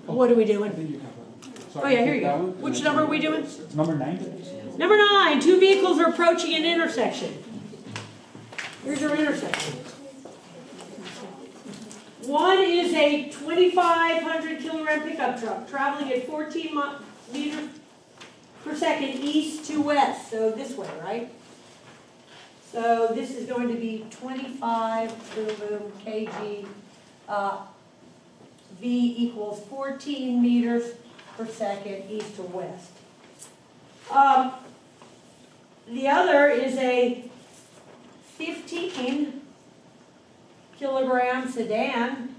What are we I doing? think you have that. So Oh I yeah, can here take you that go. one, and Which then number are take we doing? Number 9. Number 9, two vehicles are approaching an intersection. Here's your intersection. One is a 2,500 kilogram pickup truck traveling at 14 meters per second east to west, so this way, right? So this is going to be 25 boom kg. V equals 14 meters per second east to west. The other is a 15 kilogram sedan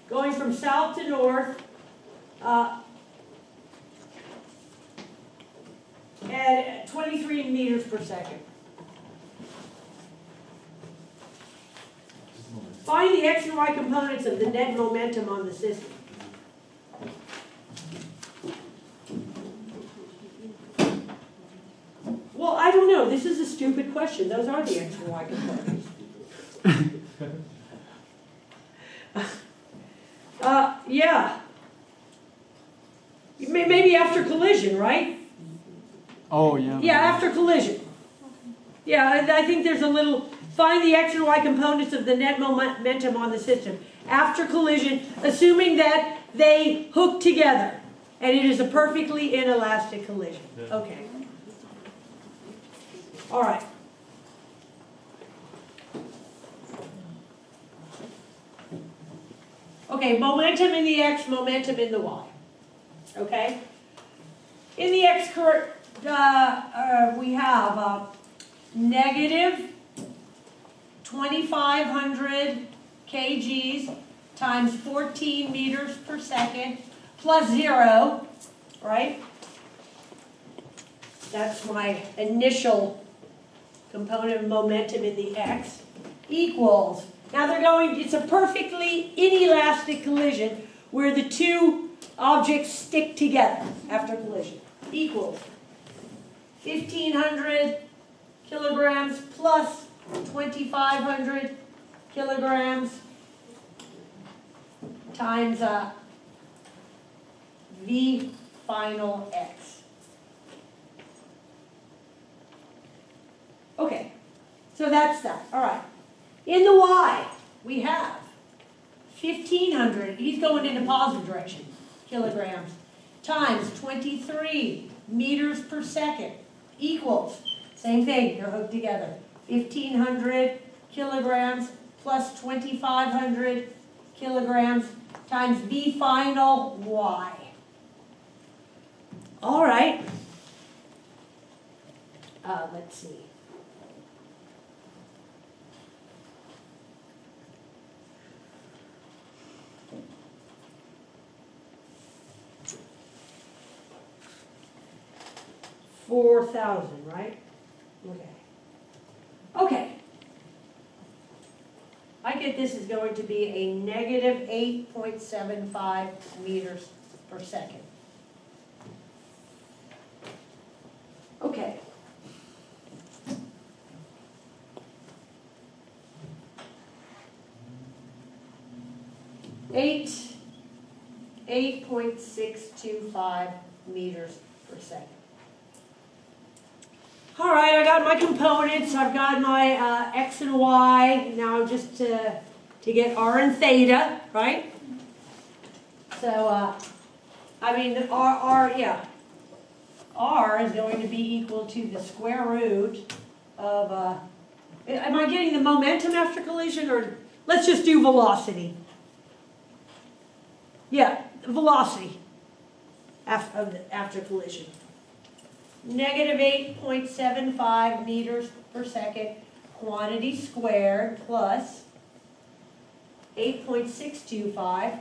going from south to north at 23 meters per second. Find the x and y components of the net momentum on the system. Well, I don't know. This is a stupid question. Those are the x and y components. Yeah. Maybe after collision, right? Oh, yeah. Yeah, after collision. Yeah, I think there's a little, find the x and y components of the net momentum on the system. After collision, assuming that they hook together. And it is a perfectly inelastic collision. Okay. All right. Okay, momentum in the x, momentum in the y. Okay? In the x current, we have negative 2,500 kgs times 14 meters per second plus 0, right? That's my initial component of momentum in the x, equals, now they're going, it's a perfectly inelastic collision where the two objects stick together after collision, equals 1,500 kilograms plus 2,500 kilograms times V final x. Okay, so that's that. All right. In the y, we have 1,500, he's going in the positive direction, kilograms, times 23 meters per second equals, same thing, they're hooked together, 1,500 kilograms plus 2,500 kilograms times V final y. All right. Let's see. $4,000, right? Okay. Okay. I get this is going to be a negative 8.75 meters per second. Okay. Eight 8.625 meters per second. All right, I got my components. I've got my x and y. Now just to get r and theta, right? So, I mean, yeah. R is going to be equal to the square root of, am I getting the momentum after collision, or let's just do velocity? Yeah, velocity after collision. Negative 8.75 meters per second quantity squared plus 8.625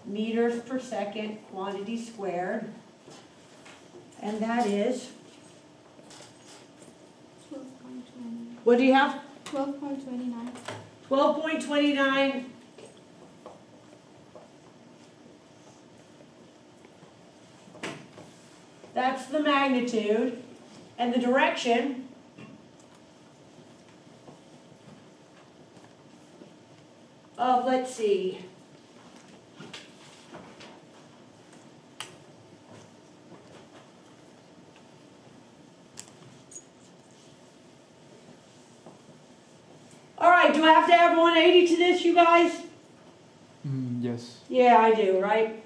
meters per second quantity squared. And that is, 12.29. what do you have? 12.29. 12.29. That's the magnitude. And the direction of, let's see, right, do I have to add 180 to this, you guys? Yes. Yeah, I do, right?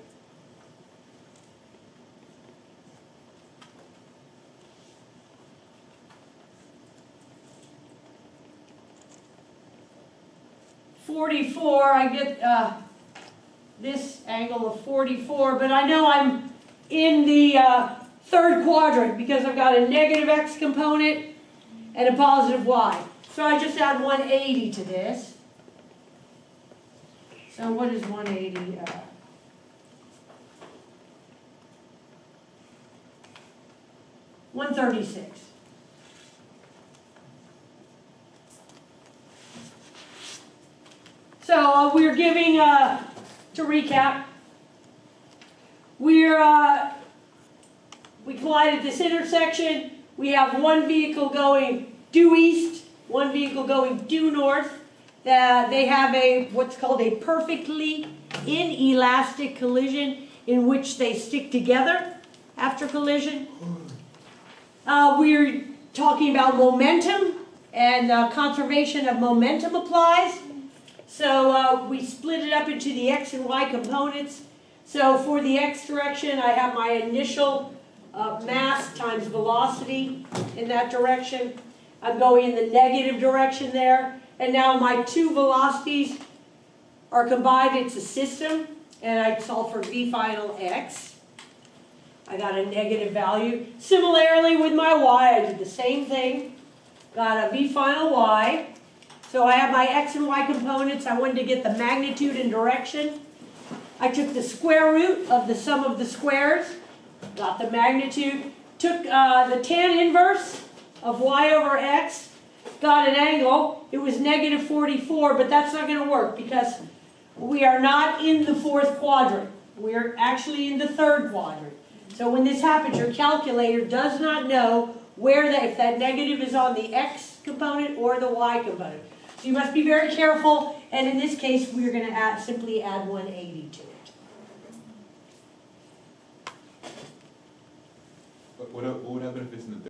I get this angle of 44, but I know I'm in the third quadrant because I've got a negative x component and a positive y. So I just add 180 to this. So what is 180? 136. So we're giving, to recap, we collided this intersection. We have one vehicle going due east, one vehicle going due north. They have what's called a perfectly inelastic collision in which they stick together after collision. We're talking about momentum, and conservation of momentum applies. So we split it up into the x and y components. So for the x direction, I have my initial mass times velocity in that direction. I'm going in the negative direction there. And now my two velocities are combined. It's a system. And I solve for v final x. I got a negative value. Similarly with my y, I did the same thing. Got a v final y. So I have my x and y components. I wanted to get the magnitude and direction. I took the square root of the sum of the squares, got the magnitude, took the tan inverse of y over x, got an angle. It was negative 44, but that's not going to work because we are not in the fourth quadrant. We're actually in the third quadrant. So when this happens, your calculator does not know if that negative is on the x component or the y component. So you must be very careful, and in this case, we're going to simply add 180 to it. What would happen if it's in the